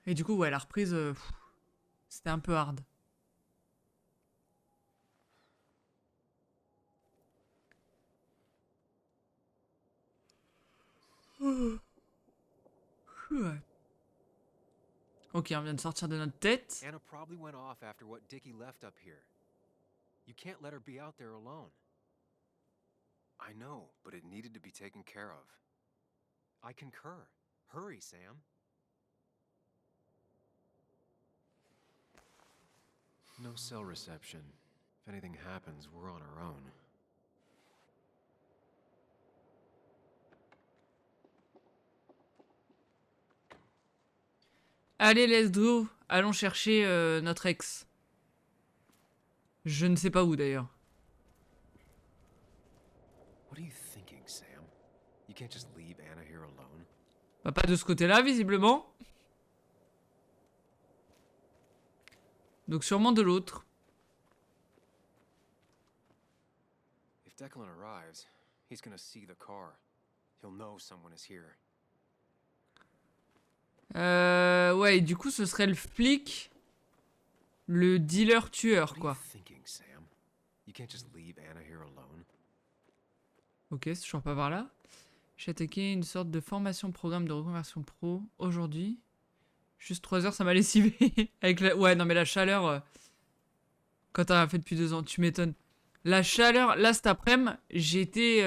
Et du coup, ouais, la reprise, c'était un peu hard. Ouais. Ok, on vient de sortir de notre tête. Anna probably went off after what Dickie left up here. You can't let her be out there alone. I know, but it needed to be taken care of. I concur. Hurry, Sam. No cell reception. If anything happens, we're on our own. Allez, let's go. Allons chercher notre ex. Je ne sais pas où d'ailleurs. What are you thinking, Sam? You can't just leave Anna here alone. Bah, pas de ce côté-là, visiblement. Donc sûrement de l'autre. If Declan arrives, he's gonna see the car. He'll know someone is here. Ouais, et du coup, ce serait le flic, le dealer-tueur, What are quoi. you thinking, Sam? You can't just leave Anna here alone. Ok, c'est toujours pas par là. J'ai attaqué une sorte de formation programme de reconversion pro aujourd'hui. Juste 3 heures, ça m'a lessivé. Avec la... Ouais, non, mais la chaleur... quand t'as fait depuis 2 ans, tu m'étonnes. La chaleur, là, cet après-midi, j'étais...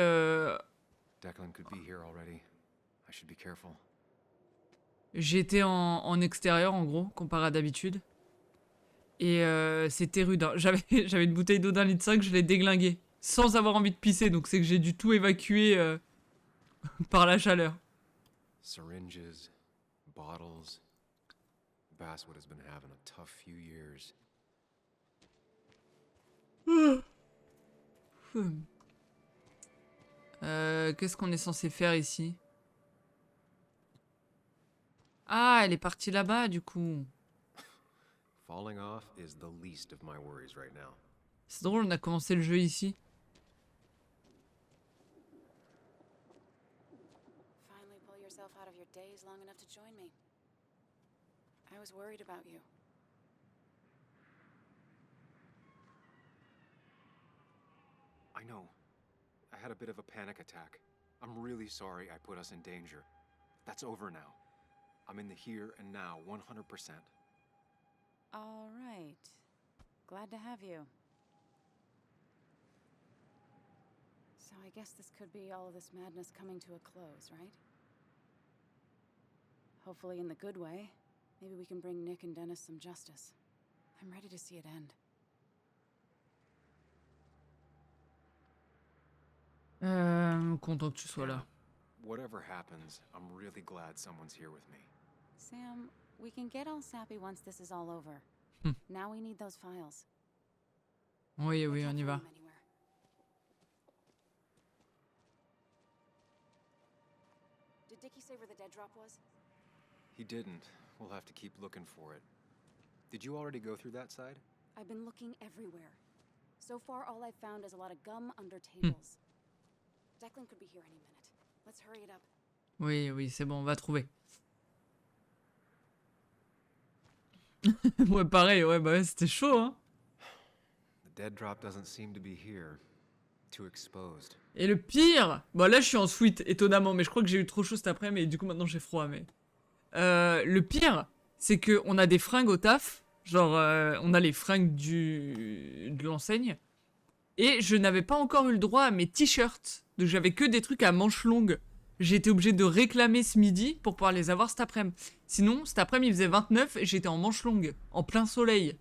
Declan could be here already. I should be careful. J'étais en extérieur, en gros, comparé à d'habitude. Et c'était rude. Hein. J'avais une bouteille d'eau d'1,5 litre, je l'ai déglinguée. Sans avoir envie de pisser, donc c'est que j'ai dû tout évacuer par la chaleur. Syringes, bottles. Basswood has been having a tough few years. Qu'est-ce qu'on est censé faire ici? Ah, elle est partie là-bas, du coup. Falling off is the least of my worries right now. C'est drôle, on a commencé le jeu ici. Finally pull yourself out of your daze long enough to join me. I was worried about you. I know. I had a bit of a panic attack. I'm really sorry I put us in danger. That's over now. I'm in the here and now, 100%. All right. Glad to have you. So I guess this could be all of this madness coming to a close, right? Hopefully in the good way. Maybe we can bring Nick and Dennis some justice. I'm ready to see it end. Content que tu sois là. Whatever happens, I'm really glad someone's here with me. Sam, we can get all sappy once this is all over. Now we need those files. Oui, oui, on y va. Did Dickie say where the dead drop was? He didn't. We'll have to keep looking for it. Did you already go through that side? I've been looking everywhere. So far, all I've found is a lot of gum under tables. Declan could be here any minute. Let's hurry it up. Oui, oui, c'est bon, on va trouver. Ouais, pareil, ouais, bah ouais, c'était chaud, hein. The dead drop doesn't seem to be here. Too exposed. Et le pire... Bon, là, je suis en sweat, étonnamment, mais je crois que j'ai eu trop chaud cet après-midi, et du coup, maintenant, j'ai froid, mais... le pire, c'est que on a des fringues au taf. Genre, on a les fringues de l'enseigne. Et je n'avais pas encore eu le droit à mes t-shirts. Donc, j'avais que des trucs à manches longues. J'ai été obligé de réclamer ce midi pour pouvoir les avoir cet après-midi. Sinon, cet après-midi, il faisait 29 et j'étais en manches longues, en plein soleil.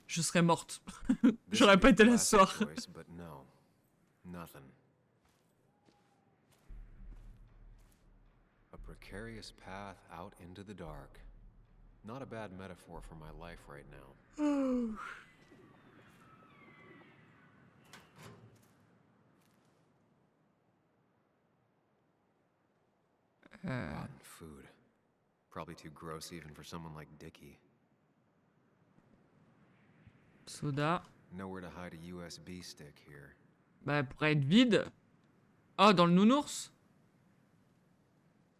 Je serais morte. J'aurais pas été là ce soir. Choice, but no. Nothing. A precarious path out into the dark. Not a bad metaphor for my life right now. Rotten food. Probably too gross even for someone like Dickie. Soda. Nowhere to hide a USB stick here. Bah, pour être vide. Oh, dans le nounours.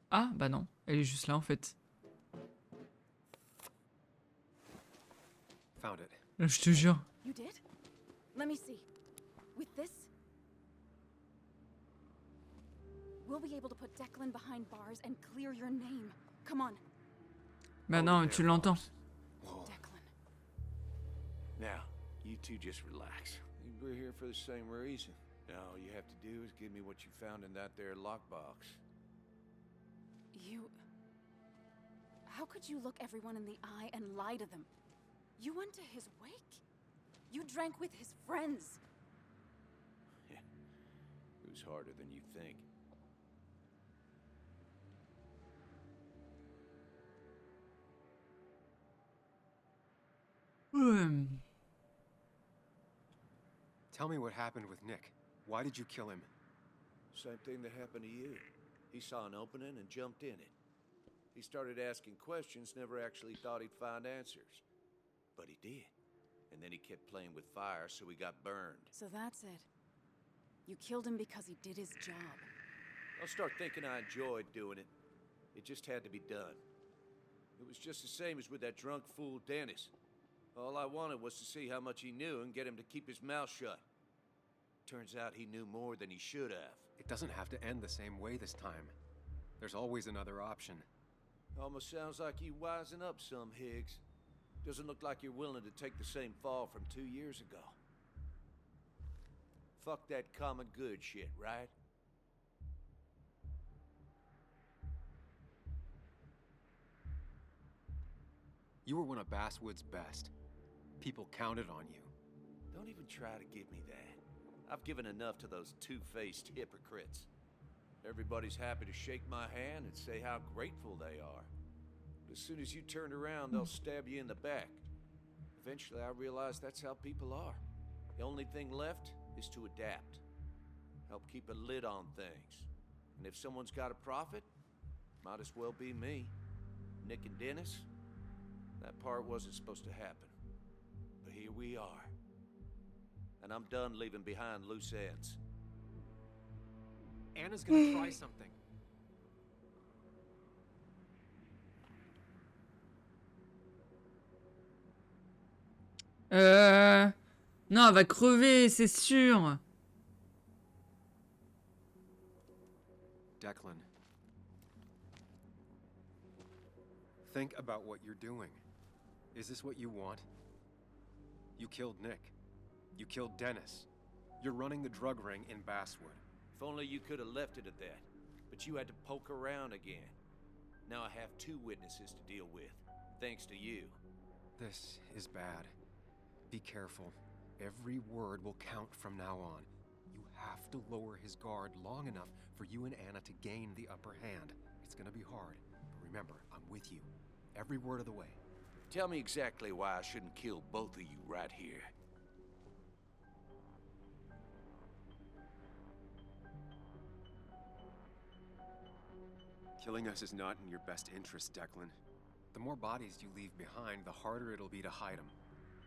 Ah, bah non. Elle est juste là, en fait. Found it. Je te jure. You did? Let me see. With this, we'll be able to put Declan behind bars and clear your name. Come on, Bah non, tu l'entends. Whoa. Declan. Now, you two just relax. We're here for the same reason. Now, all you have to do is give me what you found in that there lockbox. You... How could you look everyone in the eye and lie to them? You went to his wake? You drank with his friends. It was harder than you think. Tell me what happened with Nick. Why did you kill him? Same thing that happened to you. He saw an opening and jumped in it. He started asking questions, never actually thought he'd find answers. But he did. And then he kept playing with fire, so he got burned. So that's it. You killed him because he did his job. I'll start thinking I enjoyed doing it. It just had to be done. It was just the same as with that drunk fool Dennis. All I wanted was to see how much he knew and get him to keep his mouth shut. Turns out he knew more than he should have. It doesn't have to end the same way this time. There's always another option. Almost sounds like you wising up some, Higgs. Doesn't look like you're willing to take the same fall from 2 years ago. Fuck that common good shit, right? You were one of Basswood's best. People counted on you. Don't even try to give me that. I've given enough to those two-faced hypocrites. Everybody's happy to shake my hand and say how grateful they are. But as soon as you turn around, they'll stab you in the back. Eventually, I realized that's how people are. The only thing left is to adapt. Help keep a lid on things. And if someone's got a profit, might as well be me. Nick and Dennis, that part wasn't supposed to happen. But here we are. And I'm done leaving behind loose ends. Anna's gonna try something. Non, elle va crever, c'est sûr. Declan. Think about what you're doing. Is this what you want? You killed Nick. You killed Dennis. You're running the drug ring in Basswood. If only you could have left it at that. But you had to poke around again. Now I have 2 witnesses to deal with, thanks to you. This is bad. Be careful. Every word will count from now on. You have to lower his guard long enough for you and Anna to gain the upper hand. It's gonna be hard, but remember, I'm with you. Every word of the way. Tell me exactly why I shouldn't kill both of you right here. Killing us is not in your best interest, Declan. The more bodies you leave behind, the harder it'll be to hide them.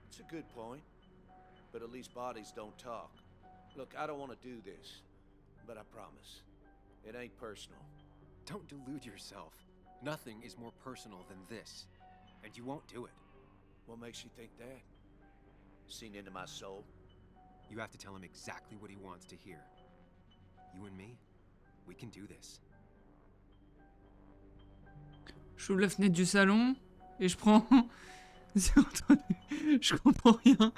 It's a good point. But at least bodies don't talk. Look, I don't want to do this. But I promise. It ain't personal. Don't delude yourself. Nothing is more personal than this. And you won't do it. What makes you think that? Seen into my soul? You have to tell him exactly what he wants to hear. You and me, we can do this. J'ouvre la fenêtre du salon et je prends... J'ai entendu... Je comprends rien.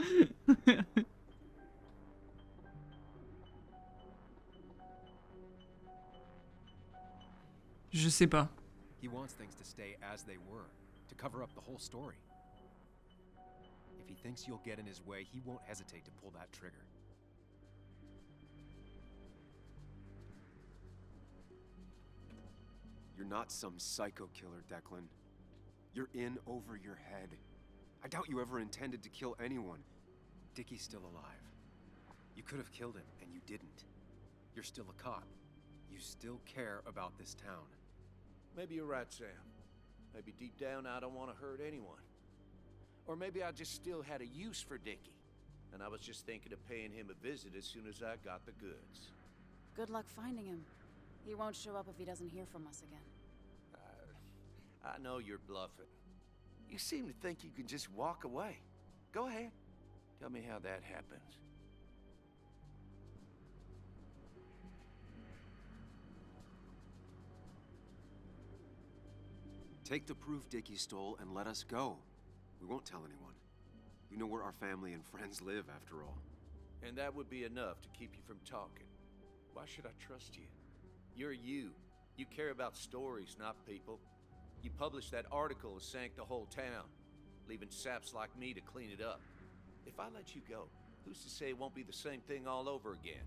Je sais pas. He wants things to stay as they were, to cover up the whole story. If he thinks you'll get in his way, he won't hesitate to pull that trigger. You're not some psycho killer, Declan. You're in over your head. I doubt you ever intended to kill anyone. Dickie's still alive. You could have killed him, and you didn't. You're still a cop. You still care about this town. Maybe you're right, Sam. Maybe deep down I don't want to hurt anyone. Or maybe I just still had a use for Dickie. And I was just thinking of paying him a visit as soon as I got the goods. Good luck finding him. He won't show up if he doesn't hear from us again. I know you're bluffing. You seem to think you can just walk away. Go ahead. Tell me how that happens. Take the proof Dickie stole and let us go. We won't tell anyone. You know where our family and friends live, after all. And that would be enough to keep you from talking. Why should I trust you? You're you. You care about stories, not people. You published that article that sank the whole town, leaving saps like me to clean it up. If I let you go, who's to say it won't be the same thing all over again?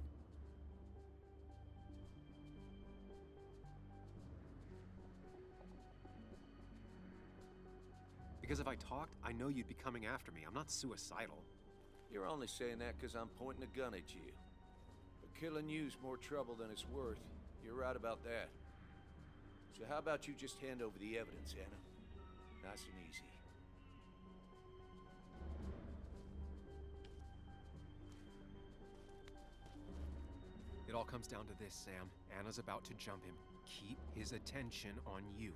Because if I talked, I know you'd be coming after me. I'm not suicidal. You're only saying that because I'm pointing a gun at you. But killing you's more trouble than it's worth. You're right about that. So how about you just hand over the evidence, Anna? Nice and easy. It all comes down to this, Sam. Anna's about to jump him. Keep his attention on you.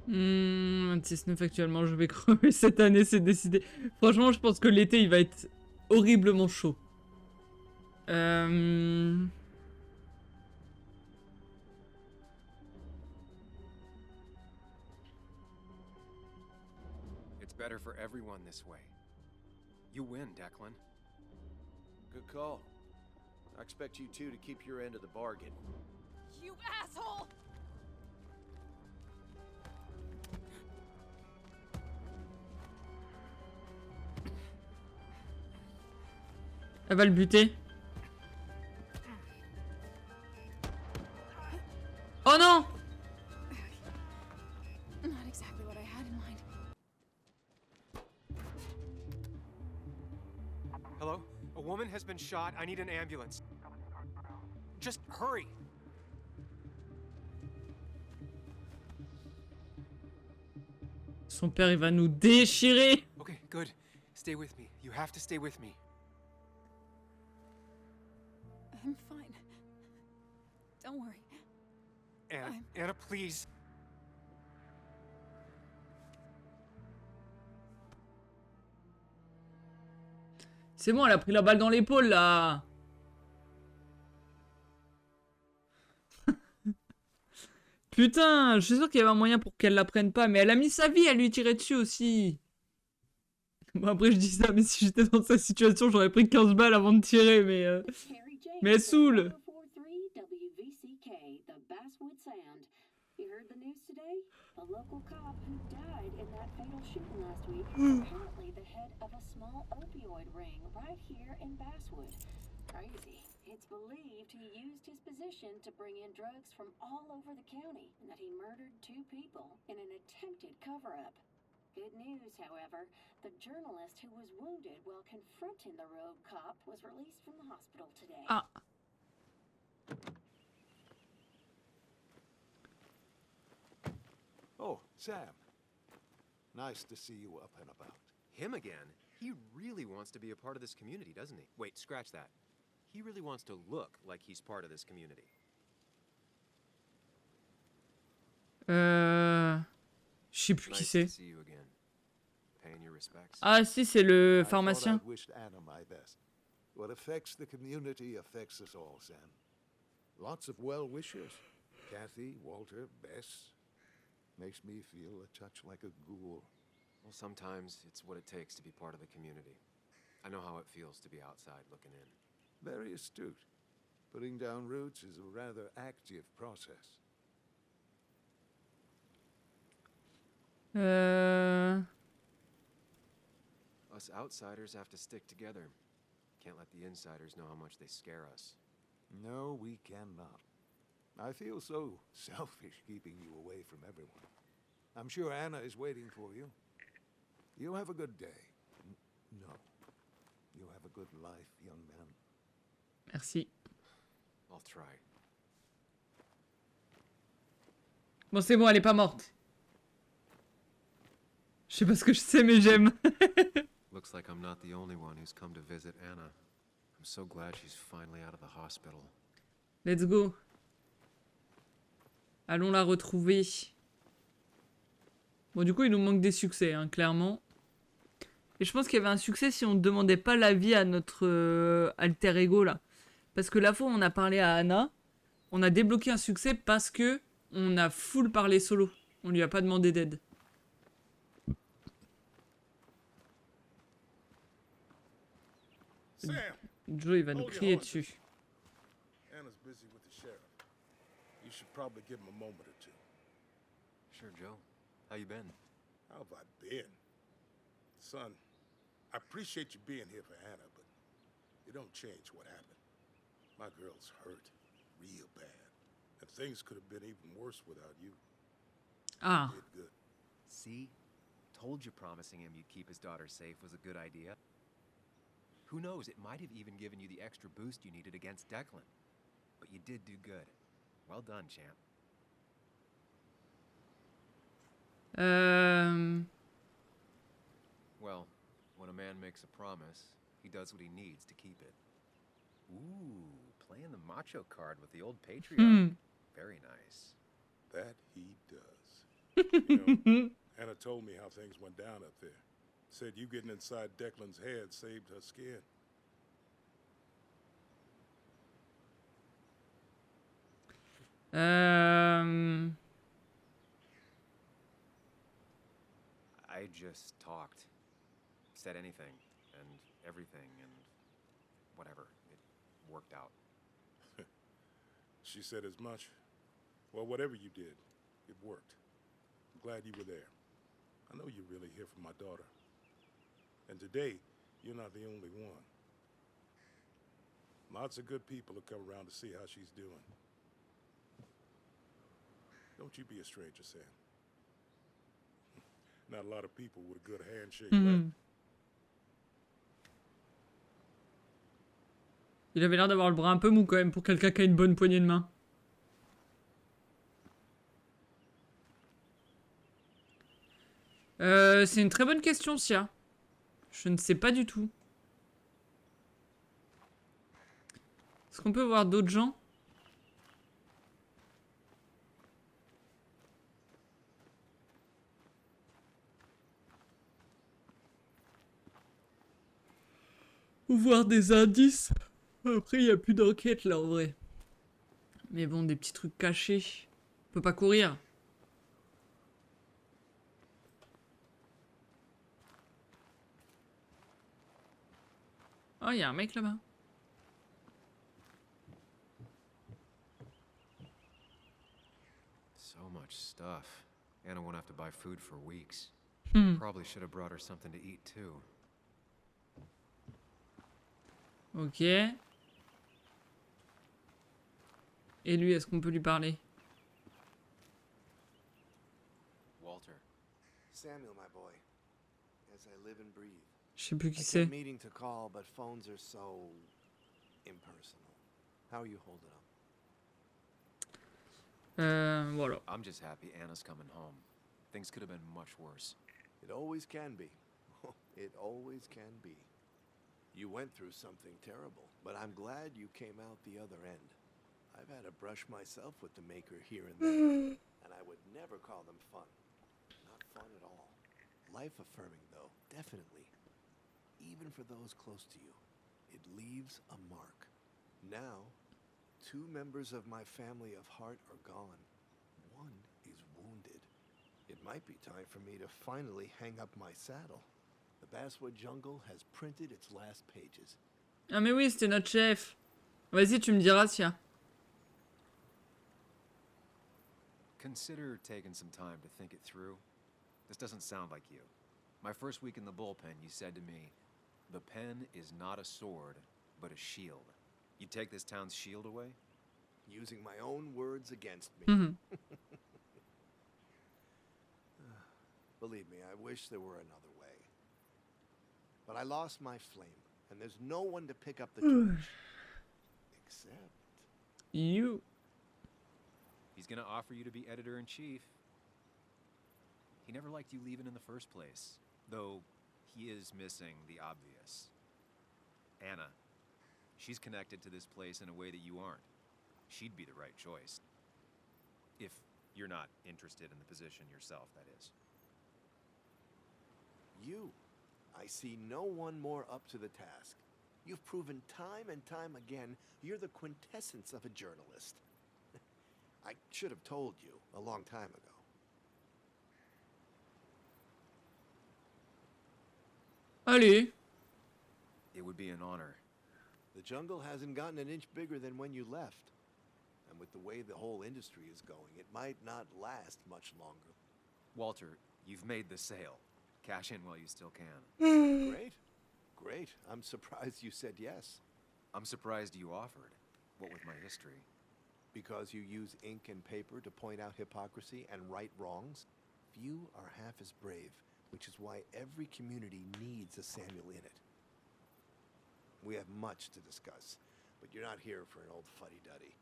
« 26,9 actuellement, je vais crever cette année, c'est décidé. » Franchement, je pense que l'été, il va être horriblement chaud. It's better for everyone this way. You win, Declan. Good call. I expect you two to keep your end of the bargain. You asshole! Elle va le buter. Oh non! Not exactly what I had in mind. Hello? A woman has been shot. I need an ambulance. Just hurry! Son père, il va nous déchirer. Okay, good. Stay with me. You have to stay with me. I'm fine. Don't worry. Anna, Anna, please. C'est bon, elle a pris la balle dans l'épaule, là. Putain, je suis sûr qu'il y avait un moyen pour qu'elle la prenne pas, mais elle a mis sa vie à lui tirer dessus aussi. Bon, après, je dis ça, mais si j'étais dans sa situation, j'aurais pris 15 balles avant de tirer, mais elle saoule. A local cop who died in that fatal shooting last week is apparently the head of a small opioid ring right here in Basswood. Crazy. It's believed he used his position to bring in drugs from all over the county and that he murdered 2 people in an attempted cover-up. Good news, however, the journalist who was wounded while confronting the rogue cop was released from the hospital today. Ah. Oh, Sam. Nice to see you up and about. Him again? He really wants to be a part of this community, doesn't he? Wait, scratch that. He really wants to look like he's part of this community. Je sais plus qui Nice c'est. to see you again. Paying your respects. Ah si, c'est le I thought pharmacien. I'd wished Anna my best. What affects the community affects us all, Sam. Lots of well-wishers. Kathy, Walter, Bess. Makes me feel a touch like a ghoul. Well, sometimes it's what it takes to be part of the community. I know how it feels to be outside looking in. Very astute. Putting down roots is a rather active process. Us outsiders have to stick together. Can't let the insiders know how much they scare us. No, we cannot. I feel so selfish keeping you away from everyone. I'm sure Anna is waiting for you. You have a good day. No. You have a good life, young man. Merci. I'll try. Bon, c'est bon, elle est pas morte. Je sais pas ce que je sais, mais j'aime. Looks like I'm not the only one who's come to visit Anna. I'm so glad she's finally out of the hospital. Let's go. Allons la retrouver. Bon, du coup, il nous manque des succès, hein, clairement. Et je pense qu'il y avait un succès si on ne demandait pas l'avis à notre alter ego, là. Parce que la fois où on a parlé à Anna, on a débloqué un succès parce que on a full parlé solo. On lui a pas demandé d'aide. Sam, Joe, il va nous hold your crier horses. dessus. Anna's busy with the sheriff. You should probably give him a moment or two. Sure, Joe. How you been? How have I been? Son, I appreciate you being here for Anna, but it don't change what happened. My girl's hurt, real bad. And things could have been even worse without you. Ah. You did good. See? Told you promising him you'd keep his daughter safe was a good idea. Who knows, it might have even given you the extra boost you needed against Declan. But you did do good. Well done, champ. Well, when a man makes a promise, he does what he needs to keep it. Ooh, playing the macho card with the old patriarch. Very nice. That he does. You know, Anna told me how things went down up there. Said you getting inside Declan's head saved her skin. I just talked. Said anything and everything and whatever. It worked out. She said as much. Well, whatever you did, it worked. I'm glad you were there. I know you're really here for my daughter. And today, you're not the only one. Lots of good people will come around to see how she's doing. Don't you be a stranger, Sam. Not a lot of people with a good handshake left. Il avait l'air d'avoir le bras un peu mou quand même pour quelqu'un qui a une bonne poignée de main. C'est une très bonne question, Sia. Je ne sais pas du tout. Est-ce qu'on peut voir d'autres gens? Ou voir des indices? Après, il n'y a plus d'enquête là en vrai. Mais bon, des petits trucs cachés. On peut pas courir. Oh, il y a un mec là-bas. So much stuff. Anna won't have to buy food for weeks. Probably should have brought her something to eat too. Ok. Et lui, est-ce qu'on peut lui parler? Walter. Samuel, my boy. As I live and breathe. Je sais plus qui I c'est. kept meaning to call, but phones are so impersonal. How are you holding up? Voilà. I'm just happy Anna's coming home. Things could have been much worse. It always can be. It always can be. You went through something terrible, but I'm glad you came out the other end. I've had a brush myself with the Maker here and there, and I would never call them fun. Not fun at all. Life-affirming, though, definitely. Even for those close to you, it leaves a mark. Now, 2 members of my family of heart are gone. One is wounded. It might be time for me to finally hang up my saddle. The Basswood Jungle has printed its last pages. Ah mais oui, c'était notre chef. Vas-y, tu me diras, Sia. Consider taking some time to think it through. This doesn't sound like you. My first week in the bullpen, you said to me, the pen is not a sword, but a shield. You take this town's shield away? Using my own words against me. Believe me, I wish there were another way. But I lost my flame, and there's no one to pick up the torch. Except... You. He's gonna offer you to be editor-in-chief. He never liked you leaving in the first place, though he is missing the obvious. Anna. She's connected to this place in a way that you aren't. She'd be the right choice. If You're not interested in the position yourself, that is. You. I see no one more up to the task. You've proven time and time again you're the quintessence of a journalist. I should have told you a long time ago. Allez. It would be an honor. The jungle hasn't gotten an inch bigger than when you left. And with the way the whole industry is going, it might not last much longer. Walter, you've made the sale. Cash in while you still can. Great. Great. I'm surprised you said yes. I'm surprised you offered. What with my history? Because you use ink and paper to point out hypocrisy and right wrongs? Few are half as brave, which is why every community needs a Samuel in it. We have much to discuss, but you're not here for an old fuddy-duddy.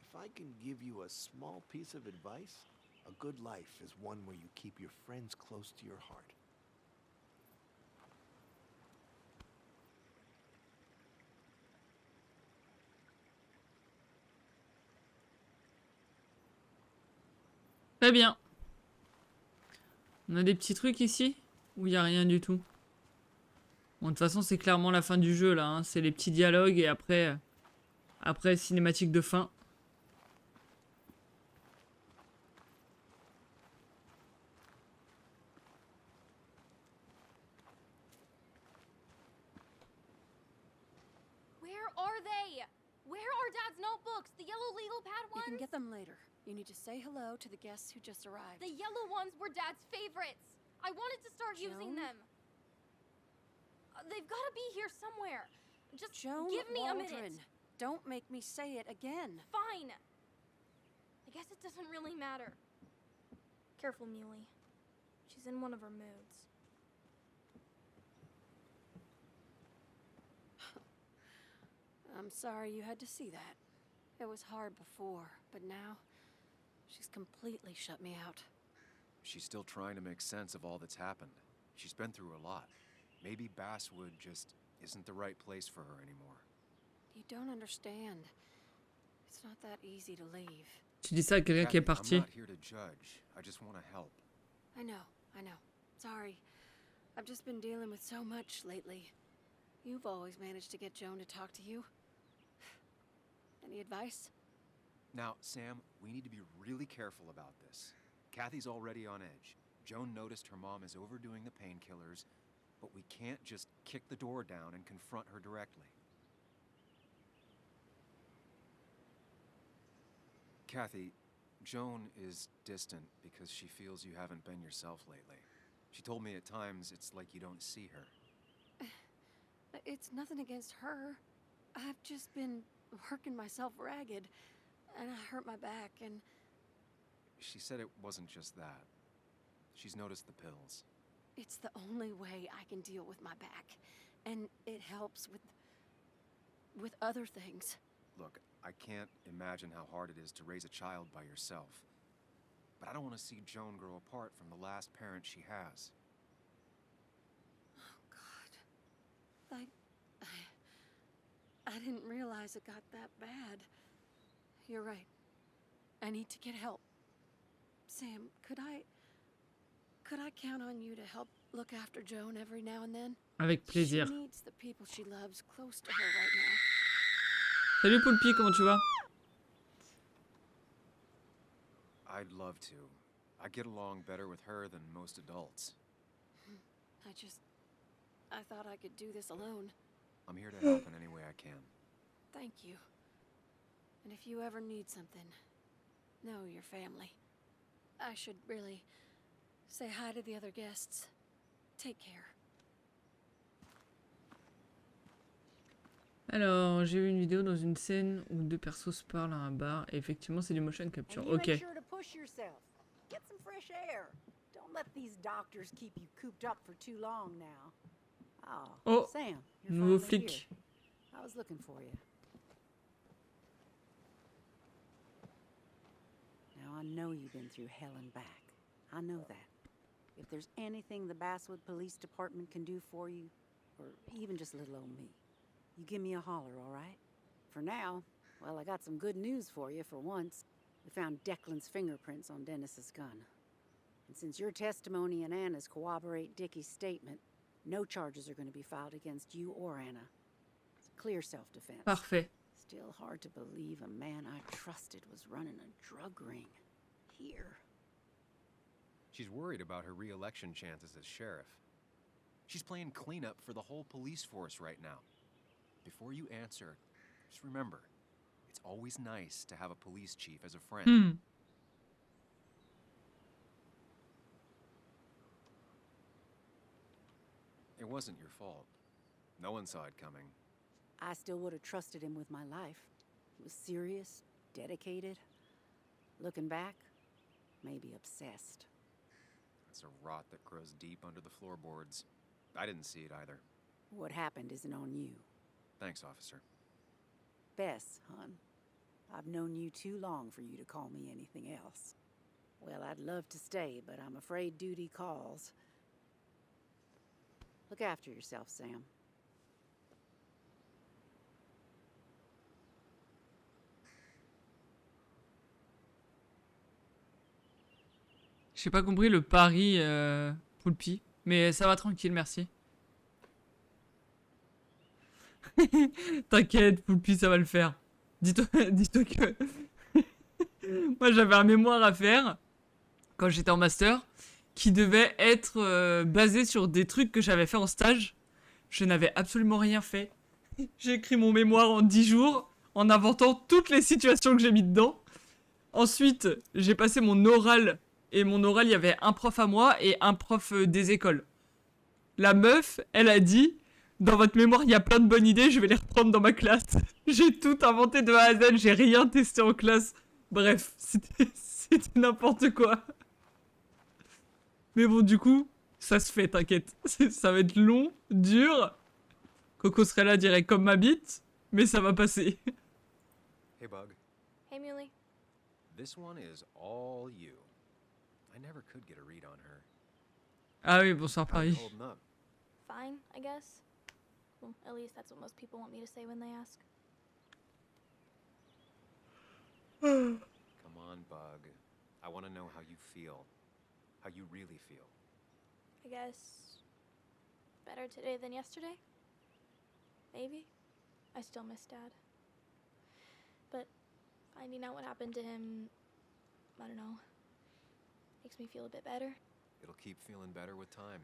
If I can give you a small piece of advice, a good life is one where you keep your friends close to your heart. Très bien. On a des petits trucs ici ou il n'y a rien du tout? Bon, de toute façon, c'est clairement la fin du jeu là. Hein. C'est les petits dialogues et après cinématique de fin. Where are they? Where are Dad's notebooks? The yellow legal pad You ones? can get them later. You need to say hello to the guests who just arrived. The yellow ones were Dad's favorites. I wanted to start using Joan? them. They've got to be here somewhere. Just Joan give me a Waldron. minute. Don't make me say it again. Fine. I guess it doesn't really matter. Careful, Muley. She's in one of her moods. I'm sorry you had to see that. It was hard before, but now she's completely shut me out. She's still trying to make sense of all that's happened. She's been through a lot. Maybe Basswood just isn't the right place for her anymore. You don't understand. It's not that easy to leave. Tu dis ça à quelqu'un qui est Kathy, parti. I'm not here to judge. I just want to help. I know. Sorry. I've just been dealing with so much lately. You've always managed to get Joan to talk to you. Any advice? Now, Sam, we need to be really careful about this. Kathy's already on edge. Joan noticed her mom is overdoing the painkillers, but we can't just kick the door down and confront her directly. Kathy, Joan is distant because she feels you haven't been yourself lately. She told me at times it's like you don't see her. It's nothing against her. I've just been working myself ragged, and I hurt my back, and... She said it wasn't just that. She's noticed the pills. It's the only way I can deal with my back, and it helps with other things. Look, I can't imagine how hard it is to raise a child by yourself. But I don't want to see Joan grow apart from the last parent she has. Oh, God. I didn't realize it got that bad. You're right. I need to get help. Sam, could I count on you to help look after Joan every now and then? Avec plaisir. She needs the people she loves close to her right now. Salut Poulpi, comment tu vas? I'd love to. I get along better with her than most adults. I thought I could do this alone. I'm here to help in any way I can. Thank you. And if you ever need something, know your family. I should really say hi to the other guests. Take care. Alors, j'ai vu une vidéo dans une scène où deux persos se parlent à un bar. Et effectivement, c'est du motion capture. And you Ok. make sure to push yourself. Get some fresh air. Don't let these doctors keep you cooped up for too long now. Oh, Sam, you're nouveau finally flic. here. I was looking for you. Now I know you've been through hell and back. I know that. If there's anything the Basswood Police Department can do for you, or even just little old me, you give me a holler, all right? For now, well, I got some good news for you for once. We found Declan's fingerprints on Dennis's gun. And since your testimony and Anna's corroborate Dickie's statement, no charges are going to be filed against you or Anna. It's a clear self-defense. Parfait. Still hard to believe a man I trusted was running a drug ring here. She's worried about her re-election chances as sheriff. She's playing cleanup for the whole police force right now. Before you answer, just remember, it's always nice to have a police chief as a friend. It wasn't your fault. No one saw it coming. I still would have trusted him with my life. He was serious, dedicated. Looking back, maybe obsessed. It's a rot that grows deep under the floorboards. I didn't see it either. What happened isn't on you. Thanks, officer. Bess, hon. I've known you too long for you to call me anything else. Well, I'd love to stay, but I'm afraid duty calls. Look after yourself, Sam. J'ai pas compris le pari Poulpi, mais ça va tranquille, merci. T'inquiète, Poulpi, ça va le faire. Dis-toi que moi j'avais un mémoire à faire quand j'étais en master qui devait être basé sur des trucs que j'avais fait en stage. Je n'avais absolument rien fait. J'ai écrit mon mémoire en 10 jours en inventant toutes les situations que j'ai mis dedans. Ensuite, j'ai passé mon oral. Et mon oral, il y avait un prof à moi et un prof des écoles. La meuf, elle a dit, dans votre mémoire, il y a plein de bonnes idées, je vais les reprendre dans ma classe. J'ai tout inventé de A à Z, j'ai rien testé en classe. Bref, c'était n'importe quoi. Mais bon, du coup, ça se fait, t'inquiète. Ça va être long, dur. Coco serait là, dirait comme ma bite, mais ça va passer. Hey, Bug. Hey, Muley. This one is all you. I never could get a read on her. Ah oui, bonsoir How you Paris. holding up? Fine, I guess. Well, at least that's what most people want me to say when they ask. Come on, Bug. I want to know how you feel. How you really feel. I guess better today than yesterday? Maybe. I still miss Dad. But finding out what happened to him, I don't know, makes me feel a bit better. It'll keep feeling better with time.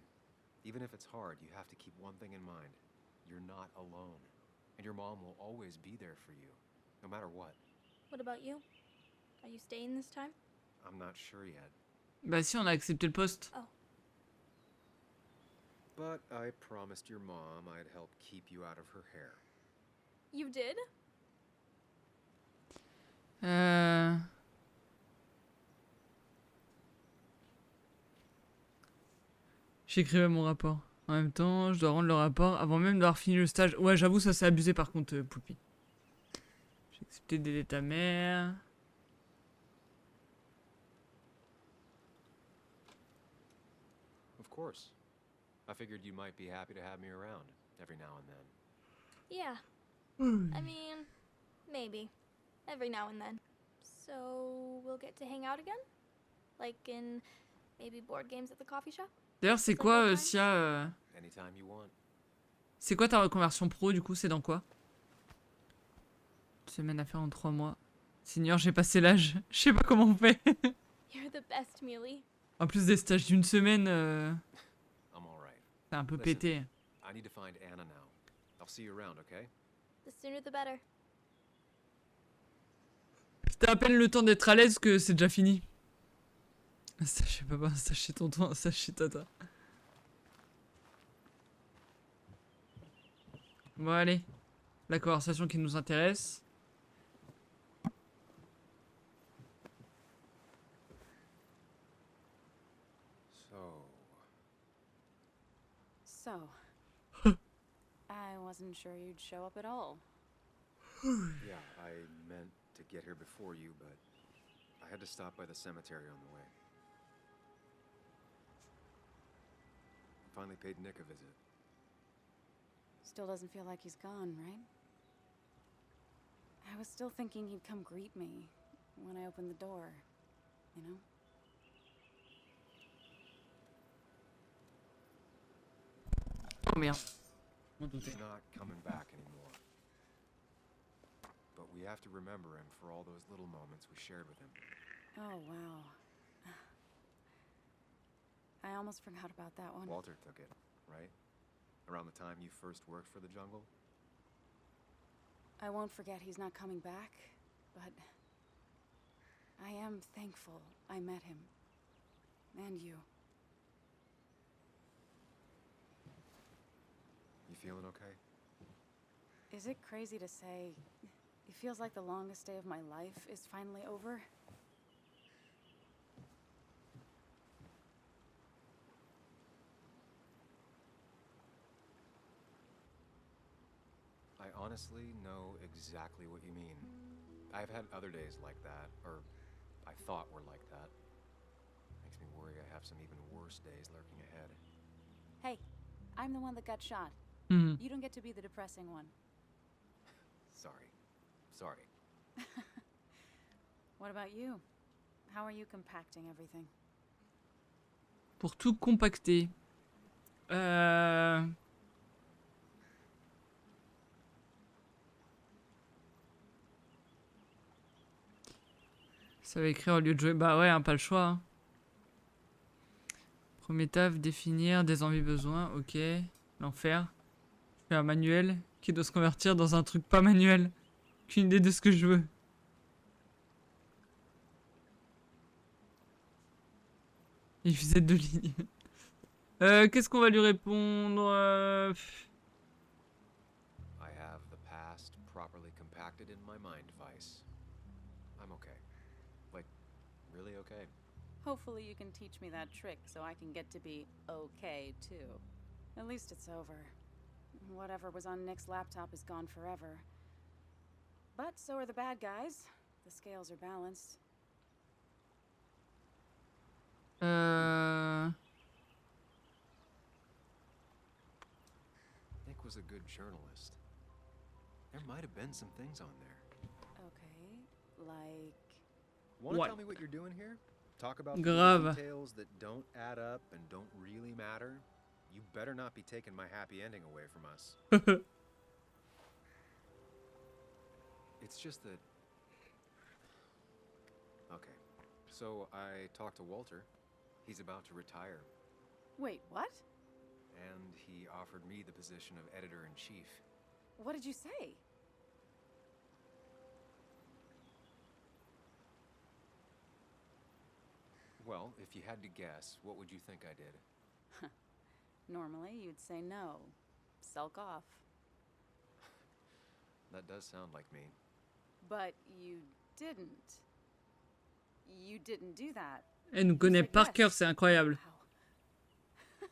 Even if it's hard, you have to keep one thing in mind. You're not alone. And your mom will always be there for you, no matter what. What about you? Are you staying this time? I'm not sure yet. Bah si, on a accepté le poste. Oh. But I promised your mom I'd help keep you out of her hair. You did? J'écrivais mon rapport. En même temps, je dois rendre le rapport avant même d'avoir fini le stage. Ouais, j'avoue, ça c'est abusé par contre, Poulpi. J'ai accepté d'aider ta mère. Of course. I figured you might be happy to have me around every now and then. Yeah. I mean, maybe. Every now and then. So, we'll get to hang out again? Like in maybe board games at the coffee shop? D'ailleurs, c'est quoi, Sia Anytime you want. C'est quoi ta reconversion pro, du coup? C'est dans quoi? Semaine à faire en 3 mois. Seigneur, j'ai passé l'âge. Je sais pas comment on fait. You're the best, Muley. En plus des stages d'une semaine, I'm all right. c'est un peu Listen. pété. I need to find Anna now. I'll see you around, okay? The sooner the better. T'as à peine le temps d'être à l'aise que c'est déjà fini. Un stage chez papa, un stage chez tonton, un stage chez tata. Bon allez, la conversation qui nous intéresse. So, I wasn't sure you'd show up at all. Yeah, I meant to get here before you, but I had to stop by the cemetery on the way. Finally paid Nick a visit. Still doesn't feel like he's gone, right? I was still thinking he'd come greet me, when I opened the door, you know? Oh merde. He's not coming back anymore. But we have to remember him for all those little moments we shared with him. Oh, wow. I almost forgot about that one. Walter took it, right? Around the time you first worked for the jungle? I won't forget he's not coming back, but I am thankful I met him. And you. You feeling okay? Is it crazy to say it feels like the longest day of my life is finally over? I honestly know exactly what you mean. I've had other days like that, or I thought were like that. Makes me worry I have some even worse days lurking ahead. Hey, I'm the one that got shot. Hmm. You don't get to be the depressing one. Sorry. Sorry. What about you? How are you compacting everything? Pour tout compacter. Ça va écrire au lieu de jouer. Bah ouais, hein, pas le choix. Hein. Premier taf, définir des envies besoins. Ok. L'enfer. Je fais un manuel qui doit se convertir dans un truc pas manuel. Aucune idée de ce que je veux. Il faisait 2 lignes. Qu'est-ce qu'on va lui répondre I have the past properly compacted in my mind device. I'm okay. Like, really okay. Hopefully you can teach me that trick so I can get to be okay too. At least it's over. Whatever was on Nick's laptop is gone forever. But so are the bad guys. The scales are balanced. Nick was a good journalist. There might have been some things on there. Okay, like... Want to What? tell me what you're doing here? Talk about Grave. details that don't add up and don't really matter? You better not be taking my happy ending away from us. It's just that... Okay, so I talked to Walter. He's about to retire. Wait, what? And he offered me the position of editor-in-chief. What did you say? Well, if you had to guess, what would you think I did? Normally you'd say no. Sulk off. That does sound like me. But you didn't. You didn't do that. Elle nous connaît par cœur, c'est incroyable. Wow.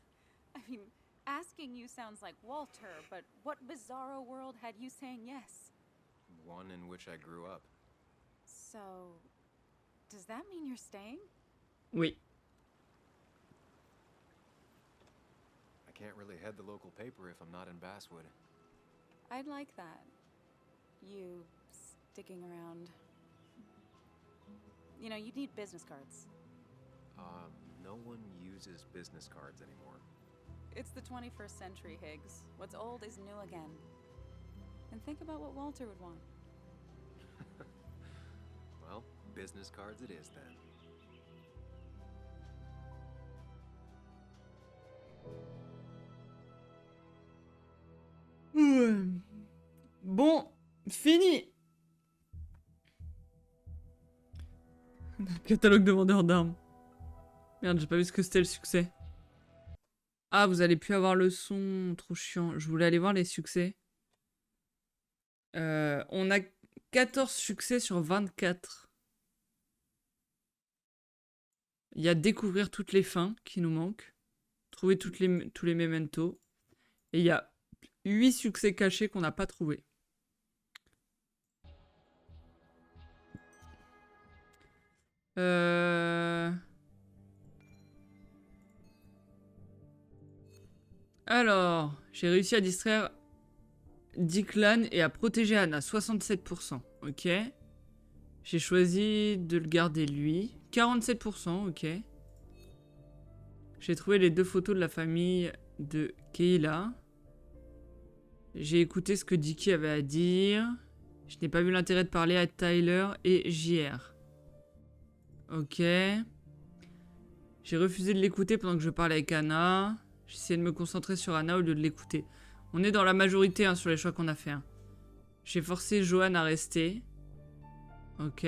I mean, asking you sounds like Walter, but what bizarro world had you saying yes? One in which I grew up. So, does that mean you're staying? Oui. I can't really head the local paper if I'm not in Basswood. I'd like that. You sticking around. You know, you'd need business cards. No one uses business cards anymore. It's the 21st century, Higgs. What's old is new again. And think about what Walter would want. Well, business cards it is then. Bon, fini. Catalogue de vendeurs d'armes. Merde, j'ai pas vu ce que c'était le succès. Ah, vous allez plus avoir le son. Trop chiant. Je voulais aller voir les succès. On a 14 succès sur 24. Il y a découvrir toutes les fins qui nous manquent. Trouver tous les mementos. Et il y a 8 succès cachés qu'on n'a pas trouvés. Alors, j'ai réussi à distraire Declan et à protéger Anna, 67%. Ok. J'ai choisi de le garder lui. 47%, ok. J'ai trouvé les 2 photos de la famille de Keila. J'ai écouté ce que Dicky avait à dire. Je n'ai pas vu l'intérêt de parler à Tyler et JR. Ok. J'ai refusé de l'écouter pendant que je parlais avec Anna. J'essayais de me concentrer sur Anna au lieu de l'écouter. On est dans la majorité hein, sur les choix qu'on a fait. Hein. J'ai forcé Johan à rester. Ok.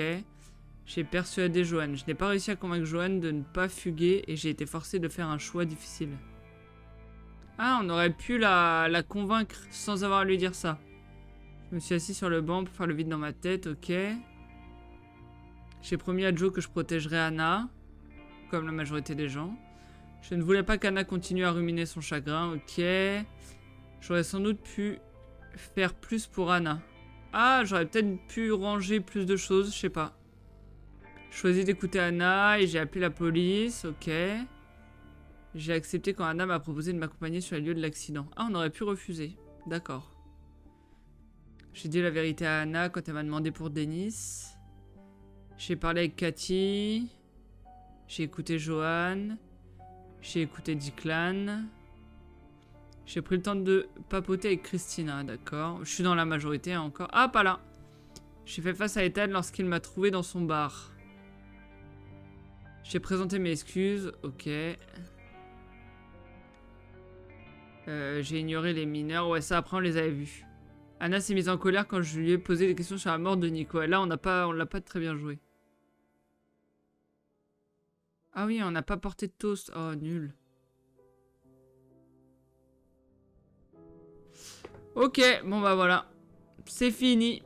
J'ai persuadé Johan. Je n'ai pas réussi à convaincre Johan de ne pas fuguer et j'ai été forcé de faire un choix difficile. Ah, on aurait pu la convaincre sans avoir à lui dire ça. Je me suis assis sur le banc pour faire le vide dans ma tête, ok. J'ai promis à Joe que je protégerais Anna, comme la majorité des gens. Je ne voulais pas qu'Anna continue à ruminer son chagrin, ok. J'aurais sans doute pu faire plus pour Anna. Ah, j'aurais peut-être pu ranger plus de choses, je sais pas. J'ai choisi d'écouter Anna et j'ai appelé la police, ok. J'ai accepté quand Anna m'a proposé de m'accompagner sur les lieux de l'accident. Ah, on aurait pu refuser. D'accord. J'ai dit la vérité à Anna quand elle m'a demandé pour Dennis. J'ai parlé avec Cathy. J'ai écouté Johan. J'ai écouté Declan. J'ai pris le temps de papoter avec Christina, d'accord. Je suis dans la majorité hein, encore. Ah, pas là. J'ai fait face à Ethan lorsqu'il m'a trouvé dans son bar. J'ai présenté mes excuses, ok. J'ai ignoré les mineurs. Ouais, ça, après, on les avait vus. Anna s'est mise en colère quand je lui ai posé des questions sur la mort de Nico. Et là, on l'a pas très bien joué. Ah oui, on n'a pas porté de toast. Oh, nul. Ok, bon bah voilà. C'est fini.